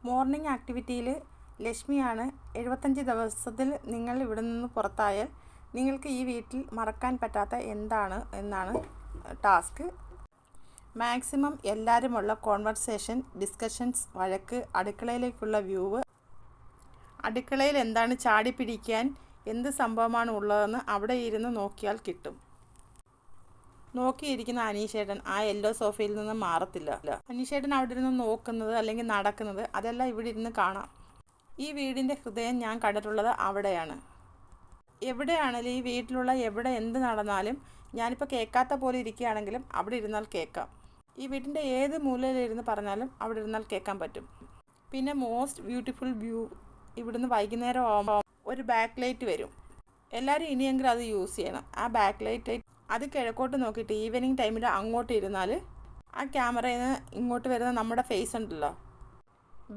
Morning ആക്ടിവിറ്റിയിൽ ലക്ഷ്മിയാണ് 75 ദിവസത്തിൽ നിങ്ങൾ ഇവിടെ നിന്ന് പുറത്തായാൽ നിങ്ങൾക്ക് ഈ വീട്ടിൽ മറക്കാൻ പറ്റാത്ത എന്താണ് എന്നാണ് ടാസ്ക്. മാക്സിമം എല്ലാവരുമുള്ള കോൺവെർസേഷൻ, ഡിസ്കഷൻസ്, വഴക്ക്, അടുക്കളയിലേക്കുള്ള വ്യൂവ്, അടുക്കളയിൽ എന്താണ് ചാടി പിടിക്കാൻ, എന്ത് സംഭവമാണ് ഉള്ളതെന്ന് അവിടെ ഇരുന്ന് നോക്കിയാൽ കിട്ടും. നോക്കിയിരിക്കുന്ന അനീഷേട്ടൻ ആ യെല്ലോ സോഫയിൽ നിന്ന് മാറത്തില്ല. അനീഷേട്ടൻ അവിടെ ഇരുന്ന് നോക്കുന്നത് അല്ലെങ്കിൽ നടക്കുന്നത് അതെല്ലാം ഇവിടെ ഇരുന്ന് കാണാം. ഈ വീടിൻ്റെ ഹൃദയം ഞാൻ കണ്ടിട്ടുള്ളത് അവിടെയാണ്. എവിടെയാണെങ്കിലും ഈ വീട്ടിലുള്ള എവിടെ എന്ത് നടന്നാലും ഞാനിപ്പോൾ കേൾക്കാത്ത പോലെ ഇരിക്കുകയാണെങ്കിലും അവിടെ ഇരുന്നാൽ കേൾക്കാം. ഈ വീട്ടിൻ്റെ ഏത് മൂലയിലിരുന്ന് പറഞ്ഞാലും അവിടെ ഇരുന്നാൽ കേൾക്കാൻ പറ്റും. പിന്നെ മോസ്റ്റ് ബ്യൂട്ടിഫുൾ വ്യൂ, ഇവിടുന്ന് വൈകുന്നേരം ആകുമ്പോൾ ഒരു ബാക്ക് ലൈറ്റ് വരും. എല്ലാവരും ഇനിയെങ്കിലും അത് യൂസ് ചെയ്യണം. ആ ബാക്ക് ലൈറ്റ് അത് കിഴക്കോട്ട് നോക്കിയിട്ട് ഈവനിങ് ടൈമിൽ അങ്ങോട്ട് ഇരുന്നാൽ ആ ക്യാമറയിൽ നിന്ന് ഇങ്ങോട്ട് വരുന്ന നമ്മുടെ ഫേസ് ഉണ്ടല്ലോ,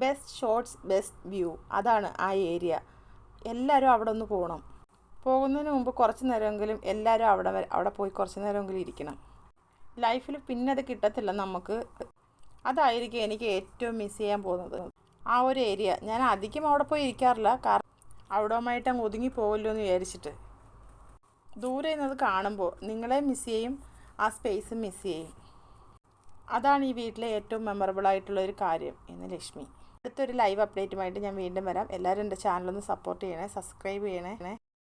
ബെസ്റ്റ് ഷോട്ട്സ് ബെസ്റ്റ് വ്യൂ, അതാണ് ആ ഏരിയ. എല്ലാവരും അവിടെ ഒന്ന് പോകണം. പോകുന്നതിന് മുമ്പ് കുറച്ച് നേരമെങ്കിലും എല്ലാവരും അവിടെ പോയി കുറച്ച് നേരമെങ്കിലും ഇരിക്കണം. ലൈഫിൽ പിന്നെ അത് കിട്ടത്തില്ല നമുക്ക്. അതായിരിക്കും എനിക്ക് ഏറ്റവും മിസ് ചെയ്യാൻ പോകുന്നത്, ആ ഒരു ഏരിയ. ഞാൻ അധികം അവിടെ പോയി ഇരിക്കാറില്ല, കാരണം അവിടവുമായിട്ട് അങ്ങ് ഒതുങ്ങി പോകല്ലോ എന്ന് വിചാരിച്ചിട്ട്. ദൂരെ നിന്നത് കാണുമ്പോൾ നിങ്ങളെ മിസ് ചെയ്യും, ആ സ്പേസ് മിസ് ചെയ്യും. അതാണ് ഈ വീട്ടിലെ ഏറ്റവും മെമ്മറബിളായിട്ടുള്ളൊരു കാര്യം എന്ന് ലക്ഷ്മി. അടുത്തൊരു ലൈവ് അപ്ഡേറ്റുമായിട്ട് ഞാൻ വീണ്ടും വരാം. എല്ലാവരും എൻ്റെ ചാനലൊന്ന് സപ്പോർട്ട് ചെയ്യണേ, സബ്സ്ക്രൈബ് ചെയ്യണേ.